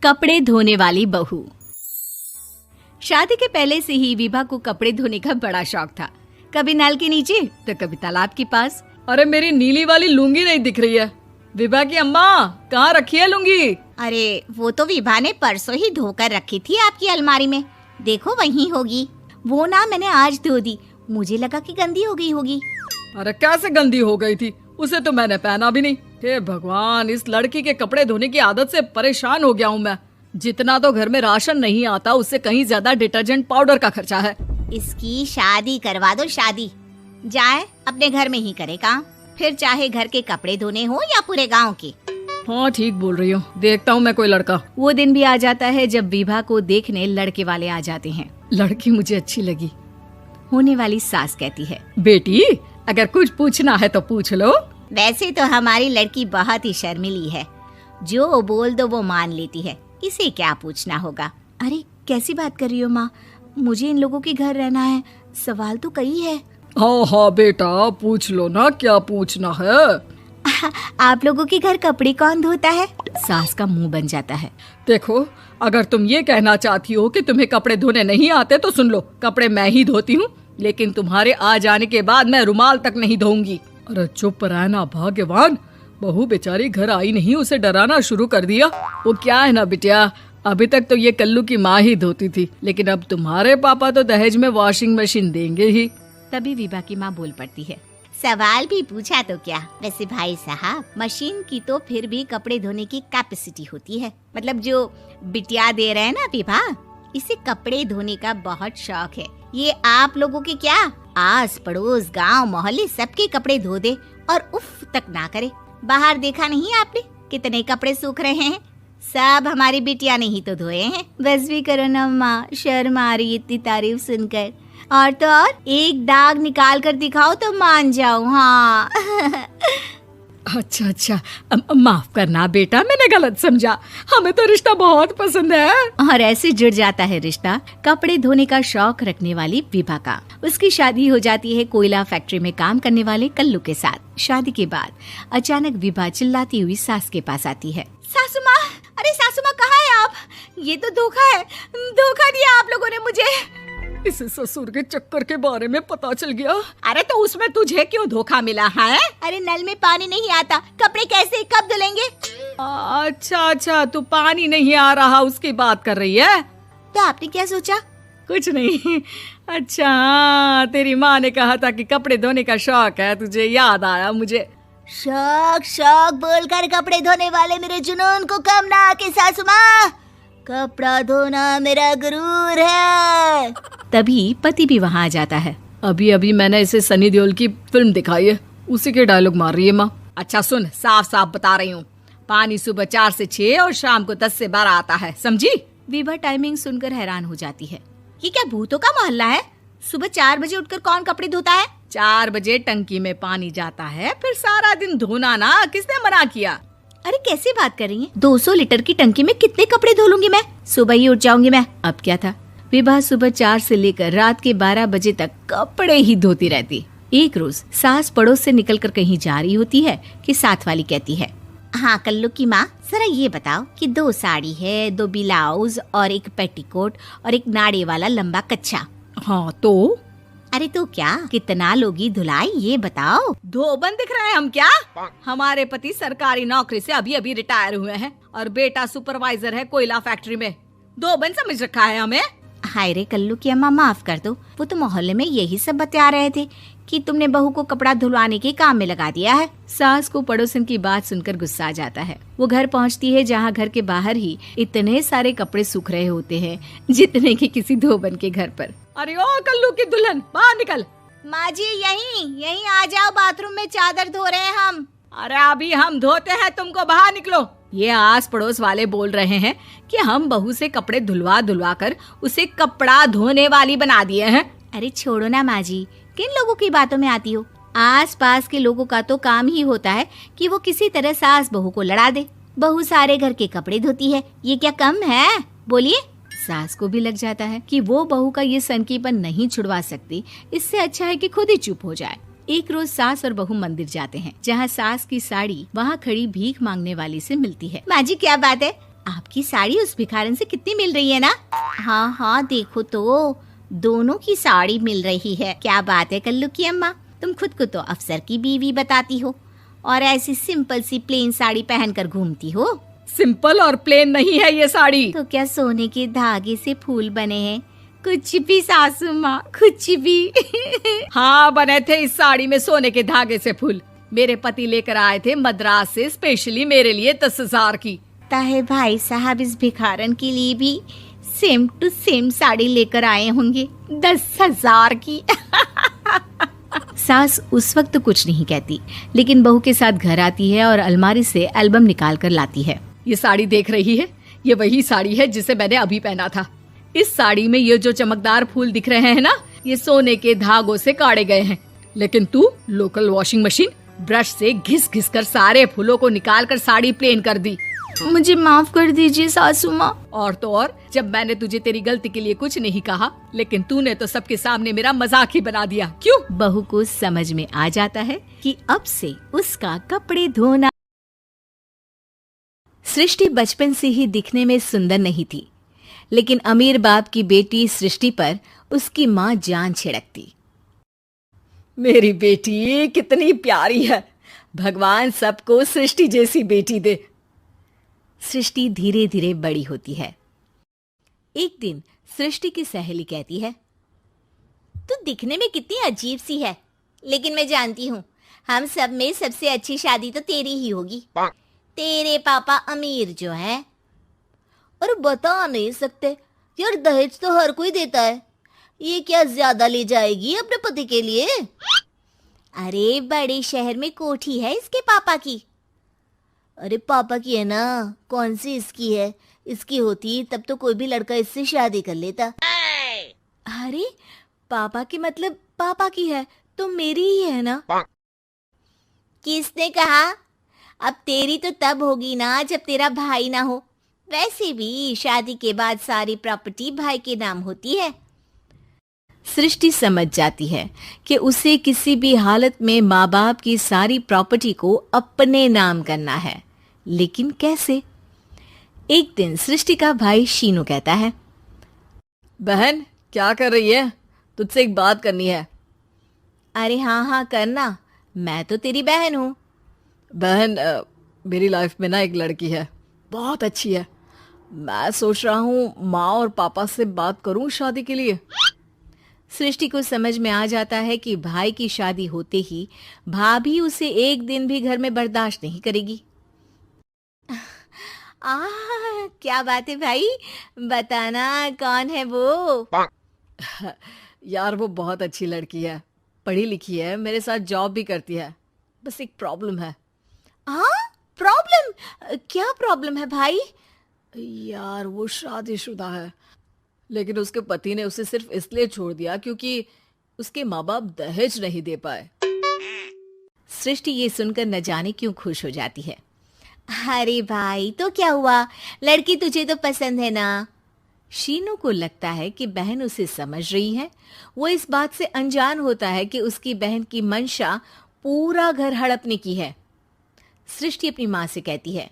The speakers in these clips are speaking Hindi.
कपड़े धोने वाली बहू। शादी के पहले से ही विभा को कपड़े धोने का बड़ा शौक था। कभी नल के नीचे तो कभी तालाब के पास। अरे मेरी नीली वाली लुंगी नहीं दिख रही है। विभा की अम्मा, कहाँ रखी है लुंगी? अरे वो तो विभा ने परसों ही धोकर रखी थी आपकी अलमारी में, देखो वहीं होगी। वो ना मैंने आज धो दी, मुझे लगा कि गंदी हो गई होगी। अरे कैसे गंदी हो गई थी? उसे तो मैंने पहना भी नहीं। हे भगवान, इस लड़की के कपड़े धोने की आदत से परेशान हो गया हूँ मैं। जितना तो घर में राशन नहीं आता, उससे कहीं ज्यादा डिटर्जेंट पाउडर का खर्चा है। इसकी शादी करवा दो, शादी जाए अपने घर में ही करे काम, फिर चाहे घर के कपड़े धोने हो या पूरे गांव के। हाँ ठीक बोल रही हो, देखता हूँ मैं कोई लड़का। वो दिन भी आ जाता है जब विभा को देखने लड़के वाले आ जाते हैं। लड़की मुझे अच्छी लगी। होने वाली सास कहती है, बेटी अगर कुछ पूछना है तो पूछ लो। वैसे तो हमारी लड़की बहुत ही शर्मीली है, जो बोल दो वो मान लेती है, इसे क्या पूछना होगा। अरे कैसी बात कर रही हो माँ, मुझे इन लोगों के घर रहना है, सवाल तो कई है। हाँ हाँ बेटा, पूछ लो ना, क्या पूछना है। आप लोगों के घर कपड़े कौन धोता है? सास का मुंह बन जाता है। देखो, अगर तुम ये कहना चाहती हो कि तुम्हें कपड़े धोने नहीं आते तो सुन लो, कपड़े मैं ही धोती हूँ, लेकिन तुम्हारे आ जाने के बाद मैं रुमाल तक नहीं धोऊंगी। अरे चुप रहना भाग्यवान, बहू बेचारी घर आई नहीं, उसे डराना शुरू कर दिया। वो क्या है ना बिटिया, अभी तक तो ये कल्लू की माँ ही धोती थी, लेकिन अब तुम्हारे पापा तो दहेज में वॉशिंग मशीन देंगे ही। तभी विभा की माँ बोल पड़ती है, सवाल भी पूछा तो क्या। वैसे भाई साहब, मशीन की तो फिर भी कपड़े धोने की कैपेसिटी होती है। मतलब जो बिटिया दे रहे हैं ना विभा, इसे कपड़े धोने का बहुत शौक है। ये आप लोगों के क्या, आस पड़ोस गांव मोहल्ले सबके कपड़े धो दे और उफ तक ना करे। बाहर देखा नहीं आपने कितने कपड़े सूख रहे हैं? सब हमारी बिटिया ने ही तो धोए हैं। बस भी करो ना माँ, शर्म आ रही इतनी तारीफ सुनकर। और तो और एक दाग निकाल कर दिखाओ तो मान जाऊं। हाँ अच्छा, माफ करना बेटा, मैंने गलत समझा। हमें तो रिश्ता बहुत पसंद है। और ऐसे जुड़ जाता है रिश्ता कपड़े धोने का शौक रखने वाली विभा का। उसकी शादी हो जाती है कोयला फैक्ट्री में काम करने वाले कल्लू के साथ। शादी के बाद अचानक विभा चिल्लाती हुई सास के पास आती है। सासू माँ, अरे सासू माँ कहाँ है आप? ये तो धोखा है, धोखा दिया आप लोगों ने मुझे। इस ससुर के चक्कर के बारे में पता चल गया। अरे तो उसमें तुझे क्यों धोखा मिला है? अरे नल में पानी नहीं आता, कपड़े कैसे कब धुलेंगे? अच्छा, तू पानी नहीं आ रहा उसकी बात कर रही है। तो आपने क्या सोचा? कुछ नहीं। अच्छा हाँ, तेरी माँ ने कहा था कि कपड़े धोने का शौक है तुझे, याद आया मुझे। शौक बोलकर कपड़े धोने वाले मेरे जुनून को कम ना आके सासू माँ, कपड़ा धोना मेरा गुरूर है। तभी पति भी वहाँ आ जाता है। अभी मैंने इसे सनी देओल की फिल्म दिखाई है, उसी के डायलॉग मार रही है माँ। अच्छा सुन, साफ बता रही हूँ, पानी सुबह 4 से 6 और शाम को 10 से 12 आता है, समझी? विभा टाइमिंग सुनकर हैरान हो जाती है। ये क्या भूतों का मोहल्ला है? सुबह 4 बजे उठकर कौन कपड़े धोता है? 4 बजे टंकी में पानी जाता है, फिर सारा दिन धोना ना, किसने मना किया? अरे कैसी बात कर रही हैं? 200 लीटर की टंकी में कितने कपड़े धो लूंगी मैं? सुबह ही उठ जाऊंगी मैं। अब क्या था, विभा सुबह 4 से लेकर रात के 12 बजे तक कपड़े ही धोती रहती। एक रोज सास पड़ोस से निकलकर कहीं जा रही होती है कि साथ वाली कहती है, हाँ कल्लू की माँ, जरा ये बताओ कि 2 साड़ी है, 2 ब्लाउज और एक पेटीकोट और एक नाड़े वाला लंबा कच्छा। हाँ तो? अरे तो क्या, कितना लोगी धुलाई ये बताओ। धोबन दिख रहे हैं हम क्या? हमारे पति सरकारी नौकरी से अभी रिटायर हुए हैं और बेटा सुपरवाइजर है कोयला फैक्ट्री में। धोबन समझ रखा है हमें? हाय रे कल्लू की अम्मा, माफ कर दो, वो तो मोहल्ले में यही सब बता रहे थे कि तुमने बहू को कपड़ा धुलवाने के काम में लगा दिया है। सास को पड़ोसन की बात सुनकर गुस्सा आ जाता है। वो घर पहुंचती है जहां घर के बाहर ही इतने सारे कपड़े सूख रहे होते हैं जितने कि किसी धोबन के घर पर। अरे ओ कल्लू की दुल्हन, बाहर निकल। माँ जी यहीं आ जाओ, बाथरूम में चादर धो रहे हैं हम। अरे अभी हम धोते हैं, तुमको बाहर निकलो। ये आस पड़ोस वाले बोल रहे हैं कि हम बहू से कपड़े धुलवा कर उसे कपड़ा धोने वाली बना दिए हैं। अरे छोड़ो ना माँ जी, किन लोगों की बातों में आती हो? आस पास के लोगों का तो काम ही होता है कि वो किसी तरह सास बहू को लड़ा दे। बहू सारे घर के कपड़े धोती है, ये क्या कम है? बोलिए। सास को भी लग जाता है कि वो बहू का ये सनकीपन नहीं छुड़वा सकती, इससे अच्छा है कि खुद ही चुप हो जाए। एक रोज सास और बहू मंदिर जाते हैं, जहाँ सास की साड़ी वहाँ खड़ी भीख मांगने वाली से मिलती है। माँ जी क्या बात है, आपकी साड़ी उस भिखारन से कितनी मिल रही है ना? हाँ हाँ, देखो तो दोनों की साड़ी मिल रही है। क्या बात है कल्लू की अम्मा, तुम खुद को तो अफसर की बीवी बताती हो और ऐसी सिंपल सी प्लेन साड़ी पहनकर घूमती हो। सिंपल और प्लेन नहीं है ये साड़ी। तो क्या सोने के धागे से फूल बने हैं? कुछ भी सासू माँ, कुछ भी। हाँ, बने थे इस साड़ी में सोने के धागे से फूल। मेरे पति लेकर आए थे मद्रास से स्पेशली मेरे लिए 10,000 की। ताहे भाई साहब इस भिखारन के लिए भी सेम टू सेम साड़ी लेकर आए होंगे 10,000 की। सास उस वक्त तो कुछ नहीं कहती, लेकिन बहू के साथ घर आती है और अलमारी से एल्बम निकाल कर लाती है। ये साड़ी देख रही है, ये वही साड़ी है जिसे मैंने अभी पहना था। इस साड़ी में ये जो चमकदार फूल दिख रहे हैं ना, ये सोने के धागों से काढ़े गए हैं। लेकिन तू लोकल वॉशिंग मशीन ब्रश से घिस घिस कर सारे फूलों को निकाल कर साड़ी प्लेन कर दी। मुझे माफ कर दीजिए सासू माँ। और तो और, जब मैंने तुझे तेरी गलती के लिए कुछ नहीं कहा, लेकिन तूने तो सबके सामने मेरा मजाक ही बना दिया। क्यों? बहू को समझ में आ जाता है कि अब से उसका कपड़े धोना। सृष्टि बचपन से ही दिखने में सुंदर नहीं थी, लेकिन अमीर बाप की बेटी सृष्टि पर उसकी माँ जान छिड़कती। मेरी बेटी कितनी प्यारी है, भगवान सबको सृष्टि जैसी बेटी दे। सृष्टि धीरे धीरे बड़ी होती है। एक दिन सृष्टि की सहेली कहती है, तू दिखने में कितनी अजीब सी है, लेकिन मैं जानती हूँ हम सब में सबसे अच्छी शादी तो तेरी ही होगी। तेरे पापा अमीर जो है। और बता नहीं सकते यार, दहेज तो हर कोई देता है, ये क्या ज्यादा ले जाएगी अपने पति के लिए? अरे बड़े शहर में कोठी है इसके पापा की। अरे पापा की है ना, कौन सी इसकी है? इसकी होती तब तो कोई भी लड़का इससे शादी कर लेता। अरे पापा की मतलब पापा की है तो मेरी ही है ना? किसने कहा? अब तेरी तो तब होगी ना जब तेरा भाई ना हो। वैसे भी शादी के बाद सारी प्रॉपर्टी भाई के नाम होती है। सृष्टि समझ जाती है कि उसे किसी भी हालत में माँ बाप की सारी प्रॉपर्टी को अपने नाम करना है, लेकिन कैसे? एक दिन सृष्टि का भाई शीनू कहता है, बहन क्या कर रही है? तुझसे एक बात करनी है। अरे हाँ हाँ करना, मैं तो तेरी बहन हूँ। बहन, मेरी लाइफ में ना एक लड़की है, बहुत अच्छी है। मैं सोच रहा हूँ माँ और पापा से बात करूँ शादी के लिए। सृष्टि को समझ में आ जाता है कि भाई की शादी होते ही भाभी उसे एक दिन भी घर में बर्दाश्त नहीं करेगी। क्या बात है भाई, बताना कौन है वो? यार वो बहुत अच्छी लड़की है, पढ़ी लिखी है, मेरे साथ जॉब भी करती है। बस एक प्रॉब्लम है। हाँ प्रॉब्लम? क्या प्रॉब्लम है भाई? यार वो शादीशुदा है, लेकिन उसके पति ने उसे सिर्फ इसलिए छोड़ दिया क्योंकि उसके माँ बाप दहेज नहीं दे पाए। सृष्टि ये सुनकर न जाने क्यों खुश हो जाती है। अरे भाई तो क्या हुआ, लड़की तुझे तो पसंद है ना? शीनू को लगता है कि बहन उसे समझ रही है। वो इस बात से अनजान होता है कि उसकी बहन की मंशा पूरा घर हड़पने की है। सृष्टि अपनी माँ से कहती है,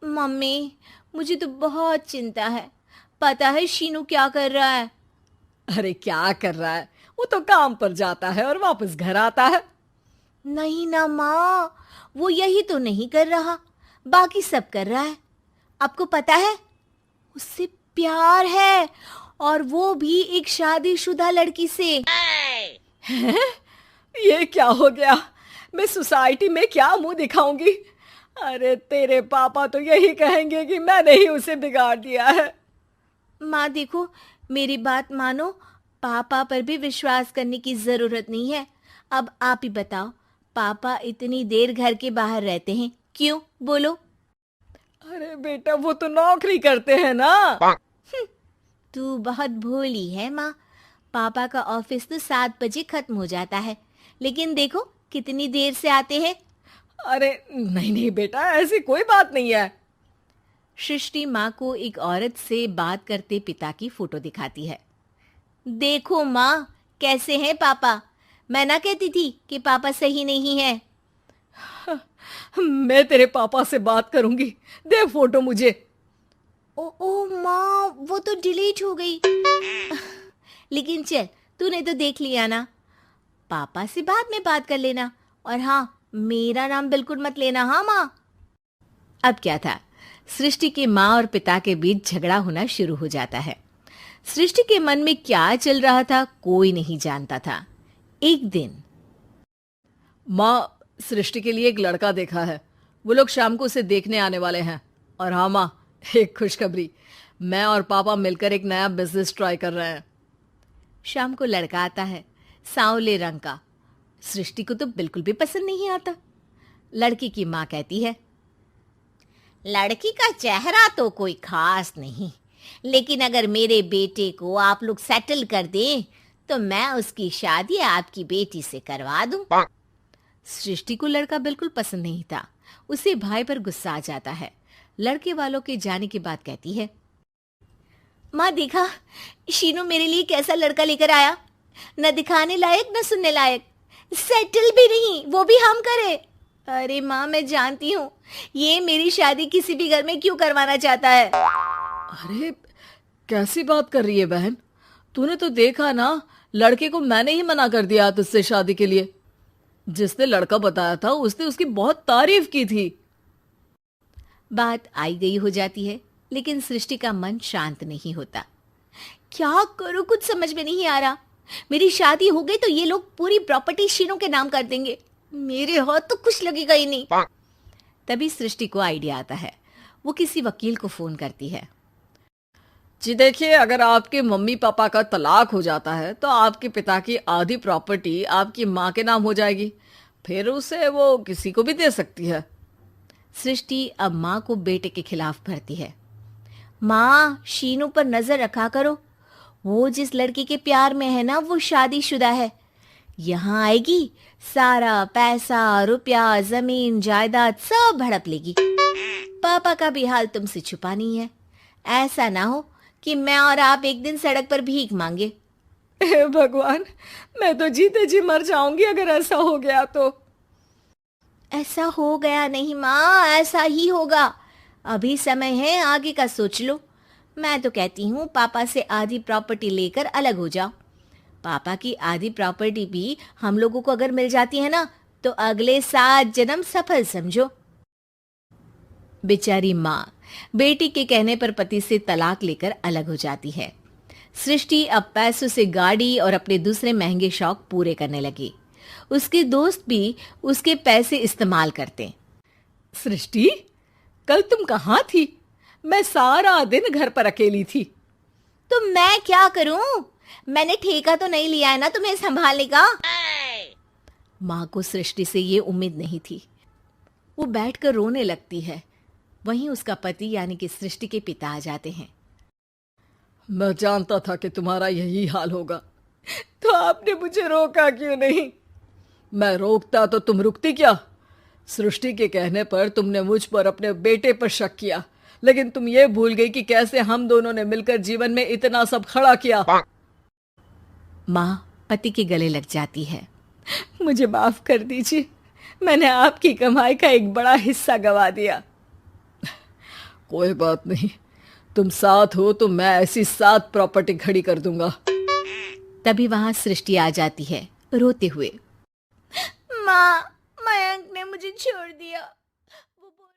मम्मी मुझे तो बहुत चिंता है, पता है शीनू क्या कर रहा है? अरे क्या कर रहा है, वो तो काम पर जाता है और वापस घर आता है। नहीं ना माँ, वो यही तो नहीं कर रहा, बाकी सब कर रहा है। आपको पता है उससे प्यार है, और वो भी एक शादीशुदा लड़की से। हैं? ये क्या हो गया? मैं सोसाइटी में क्या मुंह दिखाऊंगी? अरे तेरे पापा तो यही कहेंगे कि मैंने ही उसे बिगाड़ दिया है। माँ देखो, मेरी बात मानो, पापा पर भी विश्वास करने की जरूरत नहीं है। अब आप ही बताओ, पापा इतनी देर घर के बाहर रहते हैं क्यों? बोलो। अरे बेटा वो तो नौकरी करते हैं ना। तू बहुत भोली है माँ। पापा का ऑफिस तो 7 बजे खत्म हो जाता है, लेकिन देखो कितनी देर से आते हैं। अरे नहीं नहीं बेटा, ऐसी कोई बात नहीं है। सृष्टि माँ को एक औरत से बात करते पिता की फोटो दिखाती है। देखो माँ कैसे हैं पापा, मैं ना कहती थी कि पापा सही नहीं है। मैं तेरे पापा से बात करूंगी, दे फोटो मुझे। ओ माँ, वो तो डिलीट हो गई। लेकिन चल, तूने तो देख लिया ना। पापा से बाद में बात कर लेना, और हाँ, मेरा नाम बिल्कुल मत लेना, हाँ माँ। अब क्या था, सृष्टि के माँ और पिता के बीच झगड़ा होना शुरू हो जाता है। सृष्टि के मन में क्या चल रहा था कोई नहीं जानता था। एक दिन, माँ, सृष्टि के लिए एक लड़का देखा है। वो लोग शाम को उसे देखने आने वाले हैं। और हाँ माँ, एक खुशखबरी, मैं और पापा मिलकर एक नया बिजनेस ट्राई कर रहे हैं। शाम को लड़का आता है, सांवले रंग का। सृष्टि को तो बिल्कुल भी पसंद नहीं आता। लड़की की माँ कहती है, लड़की का चेहरा तो कोई खास नहीं, लेकिन अगर मेरे बेटे को आप लोग सेटल कर दें तो मैं उसकी शादी आपकी बेटी से करवा दूं। सृष्टि को लड़का बिल्कुल पसंद नहीं था। उसे भाई पर गुस्सा आ जाता है। लड़के वालों के जाने के बाद कहती है, माँ देखा, शीनू मेरे लिए कैसा लड़का लेकर आया, न दिखाने लायक न सुनने लायक, सेटल भी नहीं, वो भी हम करे। अरे माँ, मैं जानती हूँ ये मेरी शादी किसी भी घर में क्यों करवाना चाहता है। अरे कैसी बात कर रही है बहन, तूने तो देखा ना, लड़के को मैंने ही मना कर दिया तुझसे शादी के लिए। जिसने लड़का बताया था उसने उसकी बहुत तारीफ की थी। बात आई गई हो जाती है, लेकिन सृष्टि का मन शांत नहीं होता। क्या करूं, कुछ समझ में नहीं आ रहा। मेरी शादी हो गई तो ये लोग पूरी प्रॉपर्टी शीनू के नाम कर देंगे, मेरे हाथ तो कुछ लगेगा ही नहीं। तभी सृष्टि को आइडिया आता है। वो किसी वकील को फोन करती है। जी देखिए, अगर आपके मम्मी पापा का तलाक हो जाता है तो आपके पिता की आधी प्रॉपर्टी आपकी माँ के नाम हो जाएगी, फिर उसे वो किसी को भी दे सकती है। सृष्टि अब माँ को बेटे के खिलाफ भरती है। माँ, शीनू पर नजर रखा करो, वो जिस लड़की के प्यार में है ना, वो शादीशुदा है। यहाँ आएगी, सारा पैसा, रुपया, जमीन, जायदाद सब हड़प लेगी। पापा का भी हाल तुमसे छुपा नहीं है। ऐसा ना हो कि मैं और आप एक दिन सड़क पर भीख मांगे। हे भगवान, मैं तो जीते जी मर जाऊंगी अगर ऐसा हो गया तो। ऐसा हो गया नहीं माँ, ऐसा ही होगा। अभी समय है, आगे का सोच लो। मैं तो कहती हूँ पापा से आधी प्रॉपर्टी लेकर अलग हो जाओ। पापा की आधी प्रॉपर्टी भी हम लोगों को अगर मिल जाती है ना, तो अगले 7 जन्म सफल समझो। बेचारी माँ बेटी के कहने पर पति से तलाक लेकर अलग हो जाती है। सृष्टि अब पैसों से गाड़ी और अपने दूसरे महंगे शौक पूरे करने लगी। उसके दोस्त भी उसके पैसे इस्तेमाल करते। सृष्टि, कल तुम कहाँ थी? मैं सारा दिन घर पर अकेली थी। तो मैं क्या करूं? मैंने ठेका तो नहीं लिया है ना तुम्हें संभालने का। माँ को सृष्टि से ये उम्मीद नहीं थी। वो बैठकर रोने लगती है। वहीं उसका पति यानी कि सृष्टि के पिता आ जाते हैं। मैं जानता था कि तुम्हारा यही हाल होगा, तो आपने मुझे रोका क्यों नहीं? मैं रोकता तो तुम रुकती क्या? सृष्टि के कहने पर तुमने मुझ पर, अपने बेटे पर शक किया, लेकिन तुम ये भूल गई कि कैसे हम दोनों ने मिलकर जीवन में इतना सब खड़ा किया। माँ पति के गले लग जाती है। मुझे माफ कर दीजिए, मैंने आपकी कमाई का एक बड़ा हिस्सा गवा दिया। कोई बात नहीं, तुम साथ हो तो मैं ऐसी 7 प्रॉपर्टी खड़ी कर दूंगा। तभी वहां सृष्टि आ जाती है रोते हुए। माँ, मयंक ने मुझे छोड़ दिया।